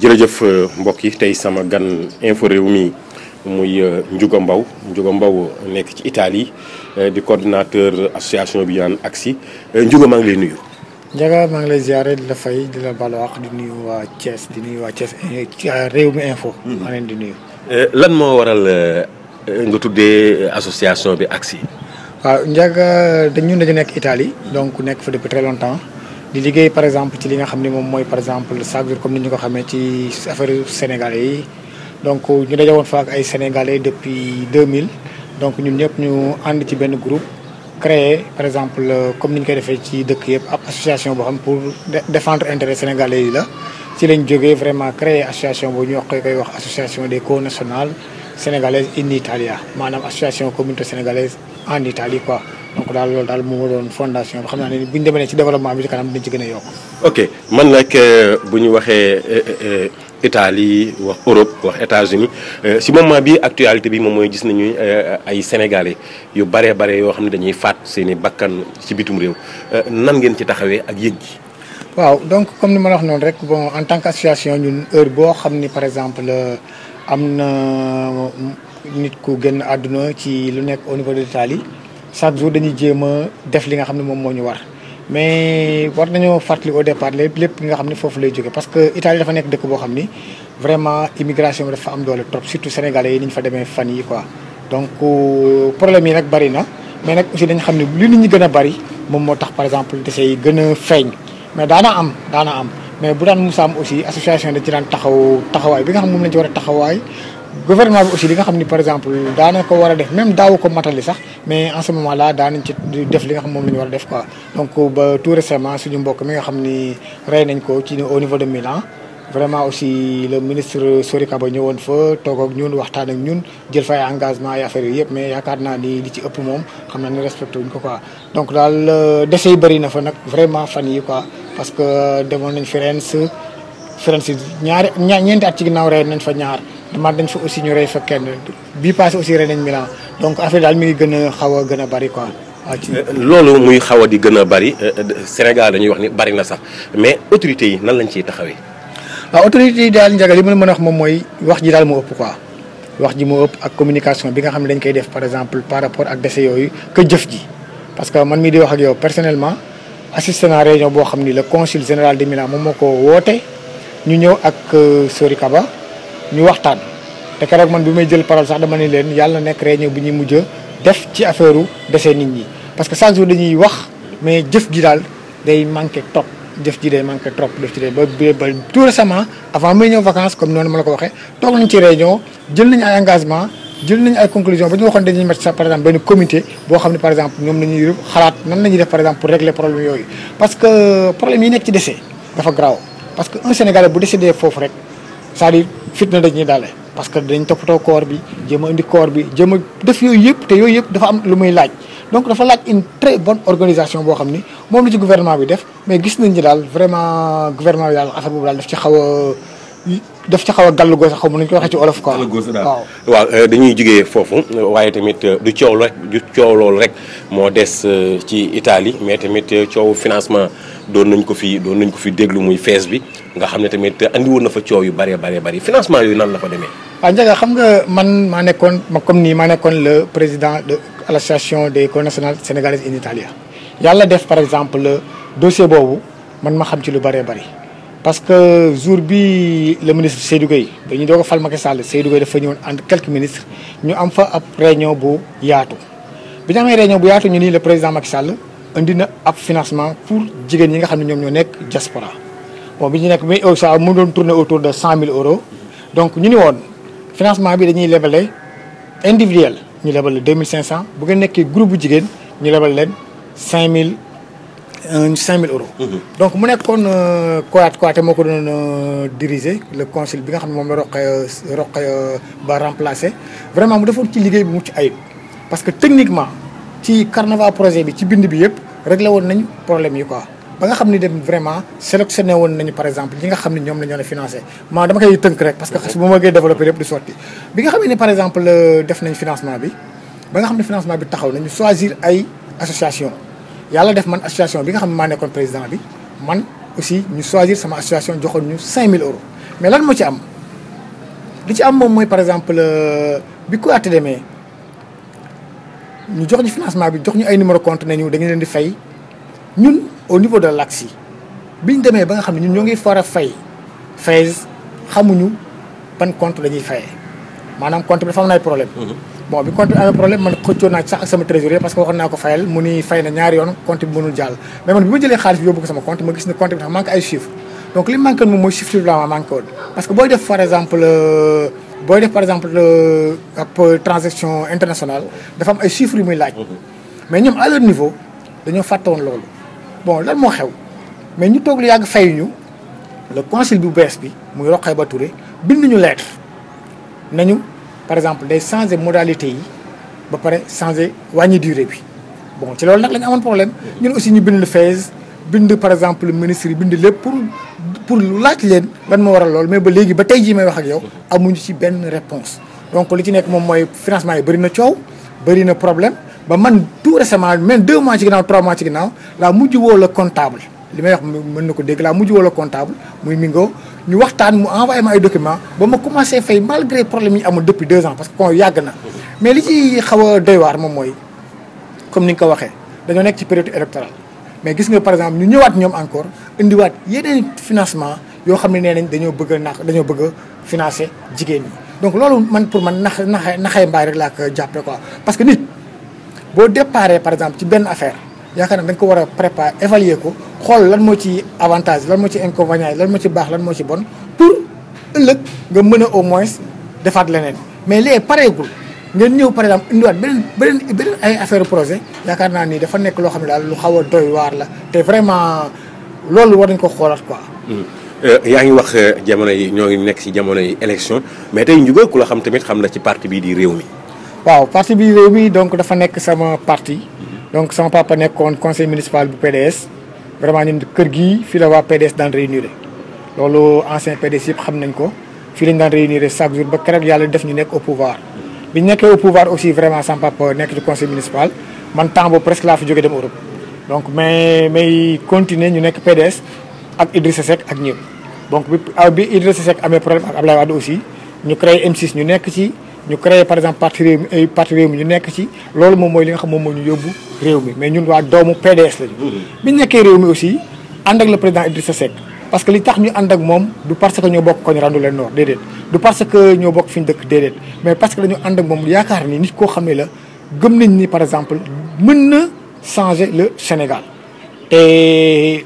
jërëjëf mbokk yi tey sama gan info réew mi muy Ndiouga Mbow nekk ci Italie di coordinateur association bi naan AXI Ndiouga maa ngi lay nuyu. Ndiaga maa ngi lay ziare di la fay di la baal wax di nuyu waa Thiès di nuyu waa Thiès réew mi info. maa leen di nuyu. lan moo waral nga tuddee association bi AXI. waaw Ndiaga ñun dañu nekk Italie. donc nekk fa depuis très longtemps. di liggéey par exemple ci li nga xam ne moom mooy par exemple chaque jour comme ni ñu ko xamee ci affaire sénégalais yi donc ñu daje woon fa ak ay sénégalais depuis 2000 donc ñun ñëpp ñu ànd ci benn groupe créé par exemple comme ni ñu koy defee ci dëkk yëpp ab association boo xam pour défendre intérêt sénégalais yi la ci lañ jógee vraiment créé association boobu ñu koy wax association des connationales sénégalaises in Italia maanaam association communauté sénégalaise en Italie quoi. donc daal loolu daal moo doon fondation bi xam naa ne bu ñu demee ci développement bi ci kanam dinañ ci gën a yokk. ok man nag bu ñu waxee Italie wax Europe wax États-Unis si moment bi actualité bi moom mooy gis nañu ay sénégalais yu bare yoo xam ne dañuy faat seen i bakkan ci bitum réew nan ngeen ci taxawee ak yëg gi. waaw donc comme ni ma la wax noonu rek bon en tant que association ñun heure boo xam ni par exemple am na nit ku génn àdduna ci lu nekk au niveau de l'Italie chaque jour dañuy jéem a def li nga xam ne moom moo ñu war mais war nañoo fàttali au départ lépp li nga xam ne foofu lay jóge parce que Italie dafa nekk dëkk boo xam ni vraiment immigration bi dafa am doole trop surtout sénégalais yi ni ñu fa demee fan yi quoi. donc problème yi nag bari na mais nag aussi dañ xam ne li nit ñi gën a bari moom moo tax par exemple décès yi gën a feeñ mais daana am mais bu daan musaam aussi association dañ ci daan taxawaay bi nga xam moom lañ ci war a taxawaay. gouvernement bi aussi li nga xam ni par exemple daana ko war a def même daawu ko matali sax mais en ce moment là daanañ ci def li nga xam moom la ñu war a def quoi. donc ba tout récemment suñu mbokk mi nga xam ni rey nañ ko ci au niveau de Milan vraiment aussi le ministre Sori Kaba ñëwoon fa toog ak ñun waxtaan ak ñun jël fay engagement ay affaires yëpp mais yaakaar naa ni li ci ëpp moom xam naa ni respecté wuñ ko quoi. donc daal décès yi bëri na fa nag vraiment fan yi quoi parce que demoon nañ Firenze ñeenti at ci ginnaaw rey nañ fa ñaar. demaat dañ fa aussi ñu rey fa kenn bii passé aussi rey nañ Milan donc affaire daal mi ngi gën a xaw a gën a bari quoi. loolu muy xaw a di gën a bari Sénégal dañuy wax ni bari na sax mais autorités yi nan lañ ciy taxawee. waaw autorités yi daal Ndiaga li ma mën a wax moom mooy wax ji daal moo ëpp quoi wax ji moo ëpp ak communication bi nga xam ne dañ koy def par exemple par rapport ak décès yooyu que jëf ji. parce que man mii di wax ak yow personnellement assisté naa réunion boo xam ni le consul général de Milan moom moo ko woote ñu ñëw ak Sori Kaba. ñu waxtaan te keroog man bi may jël parole sax dama ne leen yàlla nekk réunion bi ñuy mujj def ci affaire u décès nit ñi parce que chaque jour dañuy wax mais jëf ji daal day manqué trop def ci day ba tout récemment avant may ñëw vacances comme noonu ma la ko waxee toog nañ ci réunion jël nañ ay engagement jël nañ ay conclusion ba ñu waxoon dañuy mettre sax par exemple benn comité boo xam ne par exemple ñoom nañuy xalaat nan la ñuy def par exemple pour régler problème yooyu parce que problème yi nekk ci décès dafa grave parce que un Sénégalais bu décédé foofu rek c'est-à-dire fitna dañuy daale parce que dañ toppatoo corps bi jéem a indi corps bi jéem a def yooyu yëpp te yooyu yëpp dafa am lu muy laaj donc dafa laaj une très bonne organisation boo xam ni moom la ci gouvernement bi def mais gis nañ ni daal vraiment gouvernement bi daal affaire boobu daal daf ci xaw a gàllu goose xaw ma nañu ko waxee ci olof quoi. waaw dañuy jógee foofu waaye tamit du coow loolu rek moo des ci Italie mais tamit coow financement doon nañ ko fi déglu muy fees bi nga xam ne tamit andi woon na fa coow yu bari financement yooyu nan la fa demee. waaw Ndiaga xam nga man maa nekkoon le président de l'association des connationales sénégalaises in Italia yàlla def par exemple le dossier boobu man ma xam ci lu bari. parce que jour bi le ministre Seydou Gueye dañuy doog a fal Macky Sall Seydou Gueye dafa ñëwoon entre quelques ministres ñu am fa ab réunion bu yaatu. bi ñu amee réunion bu yaatu ñu ni le président Macky Sall indi na ab financement pour jigéen ñi nga xam ne ñoom ñoo nekk diaspora bon bi ñu nekk mais ça mu doon tourner autour de 100 000 euros donc ñu ni woon financement bi dañuy lebale individuel ñu lebal 2500 bu ngeen nekkee groupe bu jigéen ñu lebal leen 5000 euros. donc mu nekkoon Kouyaté moo ko doon diriger le conseil bi nga xam ne moom la Rokhaya Ba remplacé vraiment mu defoon ci liggéey bu mucc ayib parce que techniquement ci carnaval projet bi ci bind bi yëpp réglé woon nañ problème yi quoi ba nga xam ni dem vraiment sélectionné woon nañu par exemple ñi nga xam ne ñoom la ñoo ne financé maa dama koy tënk rek parce que bu ma bëggee développé lépp du sotti bi nga xam ne par exemple def nañ financement bi ba nga xam ne financement bi taxaw nañu choisir ay association yàlla def man association bi nga xam ne maa nekkoon président bi man aussi ñu choisir sama association joxoon ñu 5000 euros mais lan moo ci am li ci am moom mooy par exemple bi ko àtte demee ñu jox ñu financement bi jox ñu ay numéro compte ne ñu da ngeen leen di fay ñun au niveau de l'ACSI bi ñu demee ba nga xam ne ñun ñoo ngi war a fay FAISE xamuñu ban compte la ñuy fayee maanaam compte bi dafa am ay problème bon bi compte bi amee problème man xëccoo naa ci sax ak sama trésorier parce que waxoon naa ko fayal mu ni fay na ñaari yoon compte bi mënul jàll mais man bi ma jëlee xaalis bi yóbbu ko sama compte ma gis ne compte bi dafa manqué ay chiffres donc li manqué moom mooy chiffre bi la manqué woon parce que booy def par exemple ab transaction internationale dafa am ay chiffres yu muy laaj mais ñoom à leur niveau dañoo fàtte woon loolu bon lan moo xew mais ñu toog lu yàgg fayuñu le consul bu bees bi muy Rokhaya Touré bind ñu lettre nañu par exemple day changer modalité yi ba pare changer wàññi durée bi bon ci loolu nag la ñu amoon problème ñun aussi ñu bind le FAISE bind par exemple ministre yi bind lépp pour laaj leen lan moo waral loolu mais ba léegi ba tey jii may wax ak yow amuñu ci benn réponse donc li ci nekk moom mooy financement yi bëri na coow bëri na problème ba man tout récemment même 2 mois ci ginnaaw 3 mois ci ginnaaw laa mujj woo la comptable li may wax mën na ko dégg laa mujj woo la comptable muy Mingo ñu waxtaan mu envoyé ma ay documents ba ma commencé fay malgré problème yi amul depuis 2 ans parce que kon yàgg na mais li ci xaw a doy waar moom mooy comme ni nga ko waxee dañoo nekk ci période électorale mais gis nga par exemple ñu ñëwaat ñoom encore indiwaat yeneen financement yoo xam ne nee nañ dañoo bëgg a financer jigéen ñi donc loolu man pour man naxay mbaay rek laa ko jàppee quoi parce que nit boo déparé par exemple ci benn affaire yaakaar naa da nga ko war a préparer évaluer ko xool lan moo ci avantage lan moo ci inconvénient lan moo ci baax lan moo ci bon pour ëllëg nga mën a au moins defaat leneen mais léegi pareegul ngeen ñëw par exemple indiwaat beneen ay affaire projet yaakaar naa ni dafa nekk loo xam ne daal lu xaw a doy waar la te vraiment loolu war nañ ko xoolaat quoi. yaa ngi wax jamono yi ñoo ngi nekk ci jamono yi élection mais tey Ndiouga ku la xam tamit xam na ci parti bii di réew mi. waaw parti bii réew mi donc dafa nekk sama parti. donc sama papa nekkoon conseil municipal bu PDS vraiment ñun kër gii fii la waa PDS daan réunir loolu ancien PDS yëpp xam nañ ko fii lañ daan réunir chaque jour ba keroog yàlla def ñu nekk au pouvoir. bi ñu nekkee au pouvoir aussi vraiment sama papa nekk ci conseil municipal man temps boobu presque laa fi jóge dem Europe donc may continuer ñu nekk PDS ak Idrissa Seck ak ñëpp donc bi Idrissa Seck amee problème ak Ablaye Wade aussi ñu créé M6 ñu nekk ci. ñu créé par exemple parti réew mi ñu nekk ci loolu moom mooy li nga xam moom moo ñu yóbbu réew mi mais ñun waa doomu PDS lañu. bi ñu nekkee réew mi aussi ànd ak le président Idrissa Seck parce que li tax ñu ànd ak moom du parce que ñoo bokk koñ Randoulène Nord déedéet du parce que ñoo bokk fi ñu dëkk déedéet mais parce que dañu ànd ak moom yaakaar ni nit koo xam ne la gëm nañ ni par exemple mën na changer le Sénégal te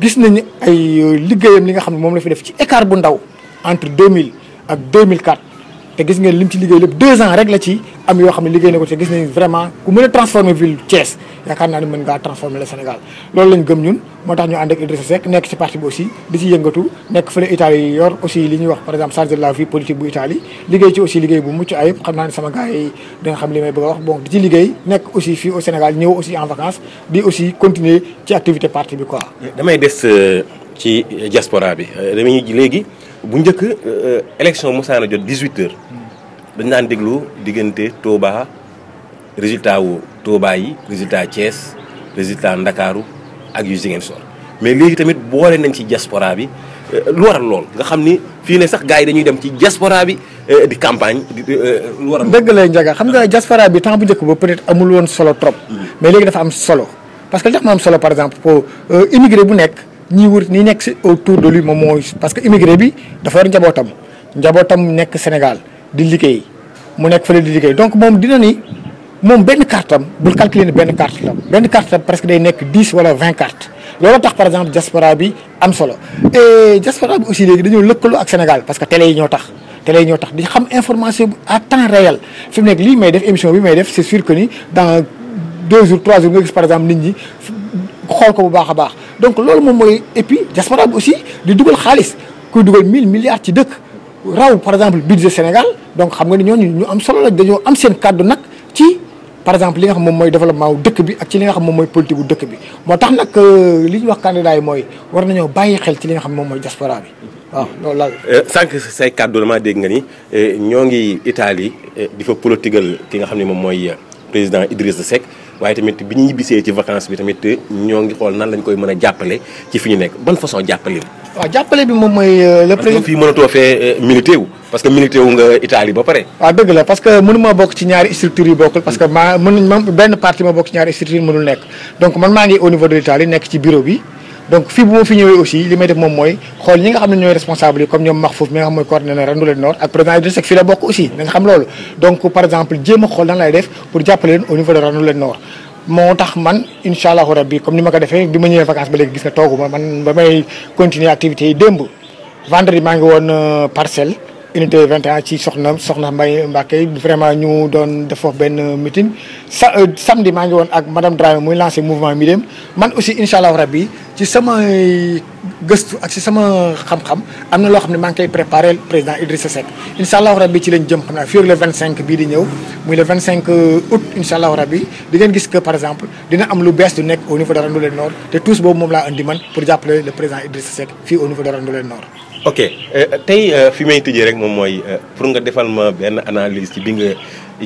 gis nañu ay liggéeyam li nga xam ne moom la fi def ci écart bu ndaw entre 2000 ak 2004. te gis ngeen lim ci liggéey lépp 2 ans rek la ci am yoo xam ne liggéey na ko te gis nañ vraiment ku mën a transformer ville Thiès yaakaar naa ne mën ngaa transformer le Sénégal loolu lañ gëm ñun moo tax ñu ànd ak Idrissa Seck nekk ci parti bi aussi di ci yëngatu nekk fële Italie yor aussi li ñuy wax par exemple chargé de la vie politique bu Italie liggéey ci aussi liggéey bu mucc ayib xam naa ne sama gars yi da nga xam li may bëgg a wax bon di ci liggéey nekk aussi fii au Sénégal ñëw aussi en vacances di aussi continuer ci activité parti bi quoi. damay des ci diaspora bi damay léegi bu njëkk élection mosaana jot 18h. dañ daan déglu diggante Touba résultat wu Touba yi résultat Thiès résultat Ndakaaru ak yu Ziguinchor mais léegi tamit boole nañ ci diaspora bi lu waral lool nga xam ni fii ne sax gars yi dañuy dem ci diaspora bi di campagne lu waral. dëgg la Ndiaga xam nga diaspora bi temps bu njëkk ba peut-être amul woon solo trop. mais léegi dafa am solo parce que li tax mu am solo par exemple pour immigré bu nekk ñi nekk si autour de lui moom mooy parce que immigré bi dafa yor njabootam nekk Sénégal. di liggéey mu nekk fële di liggéey donc moom dina ni moom benn carte am bul calculer ni benn carte la benn carte am presque day nekk 10 wala 20 cartes loolu tax par exemple diaspora bi am solo et diaspora bi aussi léegi dañoo lëkkaloo ak Sénégal parce que télé yi ñoo tax di xam information bi à temps réel fi mu nekk lii may def émission bi may def c'est sûr que ni dans 2 jours 3 jours nga gis par exemple nit ñi xool ko bu baax a baax donc loolu moom mooy et puis diaspora bi aussi di dugal xaalis kuy dugal 1000 milliards ci dëkk raw par exemple budget Sénégal donc xam nga ni ñooñu ñu am solo la dañoo am seen kàddu nag ci par exemple li nga xam moom mooy développement wu dëkk bi ak ci li nga xam moom mooy politique wu dëkk bi moo tax nag li ñu wax candidat yi mooy war nañoo bàyyi xel ci li nga xam moom mooy diaspora bi waaw loolu la. sànq say kàddu damaa dégg nga ni ñoo ngi Italie di fa politigal ki nga xam ne moom mooy président Idrissa Seck waaye tamit bi ñu ñibbisee ci vacances bi tamit ñoo ngi xool nan lañ koy mën a jàppale ci fi ñu nekk ban façon jàppale waaw jàppale bi moom mooy. Le président fii mënatoo fee milité wu parce que milité wu nga Italie ba pare. waaw dëgg la parce que mënuma bokk ci ñaari structures yu bokkul parce que benn parti ma bokk ci ñaari structures mënul nekk donc man maa ngi au niveau de l'Italie nekk ci bureau bi. donc fii bu ma fi ñëwee aussi li may def moom mooy xool ñi nga xam ne ñooy responsable yi comme ñoom Mahfouz mi nga xam mooy coordinateur Randoulène Nord ak président Idrissa Seck fii la bokk aussi da nga xam loolu donc par exemple jéem a xool nan lay def pour jàppale leen au niveau de Randoulène Nord moo tax man incha allahu rabbi comme ni ma ko defee bi ma ñëwee vacances ba léegi gis nga tooguma man ba may continuer activités yi démb vendredi maa ngi woon Parcelles unité 21 ci soxna Mbaye Mbacké vraiment ñu doon def foofu benn meeting samedi maa ngi woon ak madame Dramé muy lancé mouvement mi dem man aussi incha allahu rabbi ci sama gëstu ak ci sama xam-xam am na loo xam ne maa ngi koy préparé président Idrissa Seck incha allahu rabbi ci lañ jëm xam naa fii ak le 25 bii di ñëw muy le 25 août incha allahu rabbi di ngeen gis que par exemple dina am lu bees du nekk au niveau de Randoulène Nord te tous boobu moom laa andi man pour jàppale le président Idrissa Seck fii au niveau de Randoulène Nord. ok tey fi may tëjee rek moom mooy pour nga defal ma benn analyse ci bi nga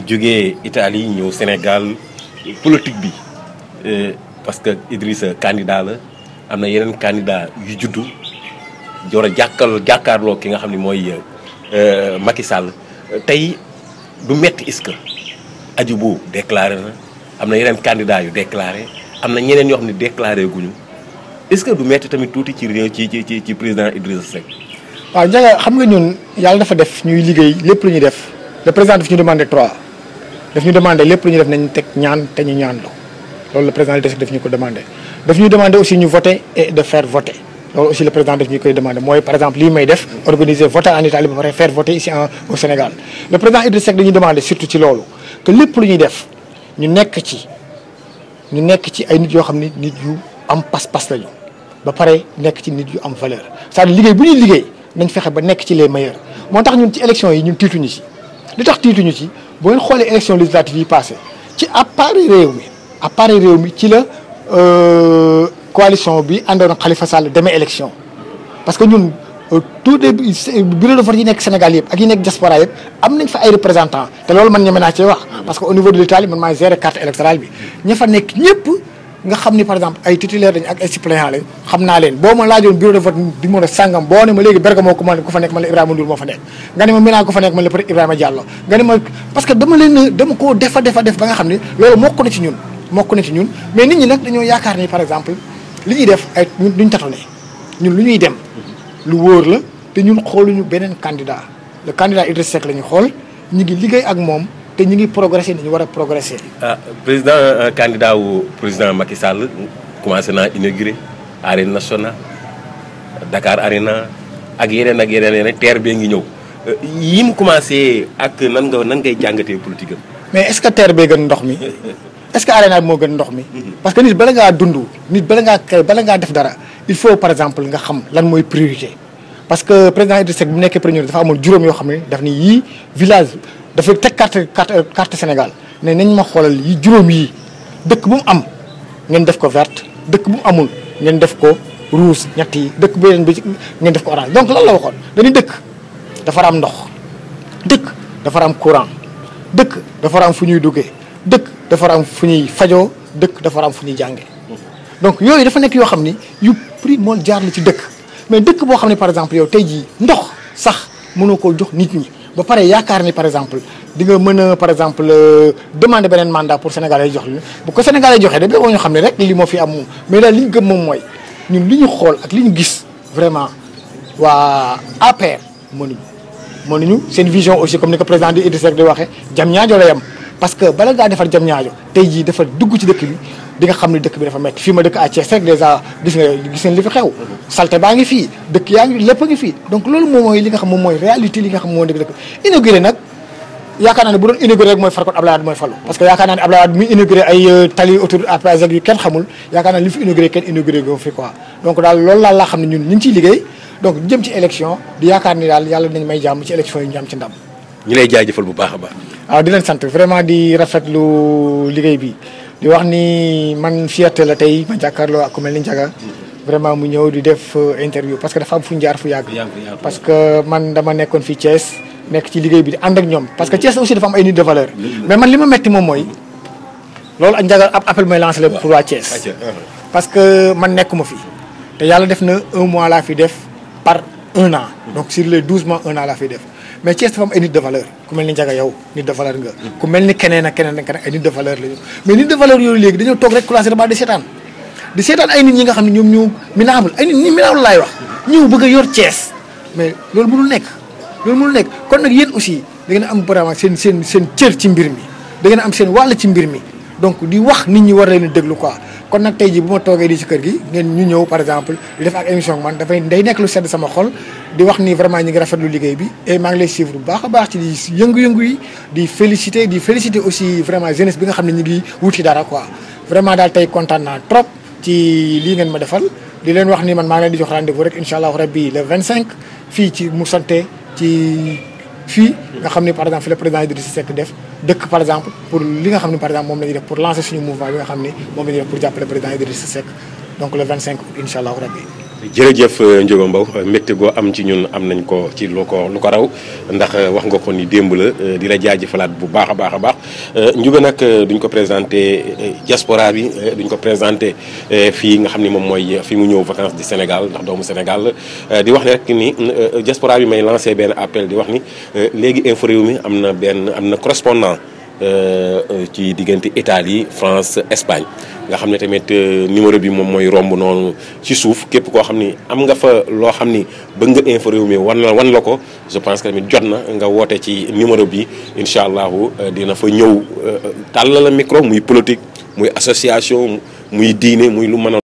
jógee Italie ñëw Sénégal politique bi parce que Idrissa candidat la am na yeneen candidat yu juddu joor a jàkkaarloo ki nga xam ne mooy Macky Sall tey du metti est-ce que Hadjibou déclaré na am na yeneen candidat yu déclaré am na ñeneen yoo xam ne déclaré guñu est-ce que du metti tamit tuuti ci réew ci président Idrissa Seck. waaw Ndiaga xam nga ñun yàlla dafa def ñuy liggéey lépp lu ñuy def le président daf ñu demandé 3 daf ñu demandé lépp lu ñuy def nañ teg ñaan te ñu ñaan loolu le président Idrissa Seck daf ñu ko demandé. daf ñuy demandé aussi ñu voter et de faire voter loolu aussi le président daf ñu koy demandé mooy par exemple lii may def organiser voter en Italie ba pare faire voter ici au Sénégal le président Idrissa Seck dañuy demandé surtout ci loolu que lépp lu ñuy def ñu nekk ci ay nit yoo xam ni nit yu am pas-pas lañu ba pare nekk ci nit yu am valeur c'est-à-dire liggéey bu ñuy liggéey nañ fexe ba nekk ci les meilleurs moo tax ñun ci élection yi ñun tiituñu ci li tax tiituñu ci boo ngeen xoolee élection législative yi passé ci appareil réew mi ci la coalition bi àndoon ak Khalifa Sall demee élection parce que ñun tout des bureau de vote yi nekk Sénégal yëpp ak yi nekk diaspora yëpp am nañ fa ay représentants te loolu man ñeme naa cee wax parce que au niveau de l'Italie man maay gérer carte électorale bi ña fa nekk ñëpp nga xam ni par exemple ay titulaire lañ ak ay suppléant lañ xam naa leen boo ma laajoon bureau de vote di mën a sàngam boo ne ma léegi Bergamo ko fa nekk man la Ibrahima Ndour moo fa nekk nga ne ma Mina ko fa nekk man la peut-être Ibrahima Diallo nga ne ma parce que dama koo def ba nga xam ni loolu mokk na ci ñun mais nit ñi nag dañoo yaakaar ni par exemple li ñuy def ay ñun duñ tatone ñun lu ñuy dem lu wóor la te ñun xooluñu beneen candidat le candidat Idrissa Seck la ñu xool ñu ngi liggéey ak moom te ñu ngi progresser ni ñu war a progresser. président candidat wu président Macky Sall commencé naa inauguré arène nationale Dakar Arena ak yeneen terre bee ngi ñëw yi mu commencé ak nan ngay jàngatee politique am. mais est-ce que terre bee gën ndox mi est-ce que arena bi moo gën ndox mi. parce que nit bala ngaa dund nit bala ngaa def dara il faut par exemple nga xam lan mooy priorité. parce que président Idrissa Seck bu nekkee premier dafa amoon juróom yoo xam ne daf ni yii village dafa teg carte Sénégal ne nañ ma xoolal yi juróom yii dëkk bu mu am ngeen def ko verte dëkk bu mu amul ngeen def ko rouge ñett yi dëkk bu yeneen bi ngeen def ko orange donc lan la waxoon dañuy dëkk dafa am ndox dëkk dafa am courant dëkk dafa am fu ñuy duggee dëkk dafa am fu ñuy fajoo dëkk dafa am fu ñuy jàngee donc yooyu dafa nekk yoo xam ni yu primordial la ci dëkk mais dëkk boo xam ne par exemple yow tey jii ndox sax mënoo koo jox nit ñi ba pare yaakaar ni par exemple di nga mën a par exemple demander beneen mandat pour Sénégalais jox li bu ko Sénégalais joxee da boo ñu xam ne rek li moo fi am moom mais daal li ñu gëm moom mooy ñun li ñu xool ak li ñu gis vraiment waa APR mënuñu seen vision aussi comme ni ko président di Idrissa Seck di waxee jam ñaajo la yam parce que bala ngaa defar jam ñaajo tey jii dafa dugg ci dëkk bi di nga xam ne dëkk bi dafa metti fii ma dëkk à Thiès rek déjà gis ngeen li fi xew salte baa ngi fii dëkk yaa ngi lépp a ngi fii donc loolu moom mooy li nga xam moom mooy réalité li nga xam moo nekk dëkk inauguré nag yaakaar naa ne bu doon inauguré rek mooy farkot Abdoulaye Wade mooy falu parce que yaakaar naa ne Abdoulaye Wade mi inauguré ay tali autoroute à péage yu kenn xamul yaakaar naa ne li fi inauguré kenn inauguré go fi quoi donc daal loolu daal laa xam ne ñun ñu ngi ciy liggéey donc jëm ci élection di yaakaar ni daal yàlla dinañ may jàmm ci élection yi ñu am ci ndam ñu lay jaajëfal bu baax a baax waaw di leen sant vraiment di rafetlu liggéey bi di wax ni man fierté la tey ma jàkkaarloo ak ku mel ni Ndiaga vraiment mu ñëw di def interview parce que dafa am fu ñu jaar fu yàgg parce que man dama nekkoon fii Thiès nekk ci liggéey bi di ànd ak ñoom parce que Thiès aussi dafa am ay nit de valeur mais man li ma metti moom mooy loolu ak Ndiaga ab appel mooy lancé la pour waa Thiès parce que man nekkuma fi te yàlla def na un mois laa fi def par 1 an. Donc sur les 12 mois 1 an laa fiy def mais Thiès dafa am ay nit de valeur ku mel ni Ndiaga yow nit de valeur nga. ku mel ni keneen ak keneen ak keneen ay nit de valeur la ñu mais nit de valeur yooyu léegi dañoo toog rek classé ba di seetaan ay nit ñi nga xam ne ñoom ñu minable ay nit ñi minable laay wax ñëw bëgg a yor Thiès mais loolu mënul nekk kon nag yéen aussi da ngeen a am vraiment seen cër ci mbir mi da ngeen a am seen wàll ci mbir mi donc di wax nit ñi war leen a déglu quoi kon nag tey jii bu ma toogee di ci kër gi ngeen ñu ñëw par exemple di def ak émission man day nekk lu sedd sama xol di wax ni vraiment ñi ngi rafetlu liggéey bi et maa ngi lay suivre bu baax a baax ci di yëngu-yëngu yi di féliciter aussi vraiment jeunesse bi nga xam ne ñu ngi wuti dara quoi vraiment daal tey kontaan naa trop ci lii ngeen ma defal di leen wax ni man maa ngi leen di jox rendez-vous rek incha allah rabbi le 25 fii ci mu santé ci fii nga xam ni par exemple fi le président Idrissa Seck def dëkk par exemple pour li nga xam ne par exemple moom la ñuy def pour lancer suñu mouvement bi nga xam ni moom la ñuy def pour jàppale président Idrissa Seck donc le 25 août incha allah rabbi jërëjëf Ndiogou Mbow mbégte goo am ci ñun am nañ ko ci lu ko raw ndax wax nga ko ni démb la di la jaajëfalaat bu baax a baax Ndiogou nag duñ ko présenté diaspora bi duñ ko présenté fii nga xam ni moom mooy fi mu ñëw vacances du Sénégal ndax doomu Sénégal di wax ne rek ni diaspora bi may lancé benn appel di wax ni léegi Infos Rewmi am na correspondant ci diggante Italie France Espagne nga xam ne tamit numéro bi moom mooy romb noonu ci suuf képp koo xam ni am nga fa loo xam ni bëgg nga Infos Rewmi wan la ko je pense que tamit jot na nga woote ci numéro bi incha allahu dina fa ñëw tàll la micro muy politique muy association muy diine muy lu mën a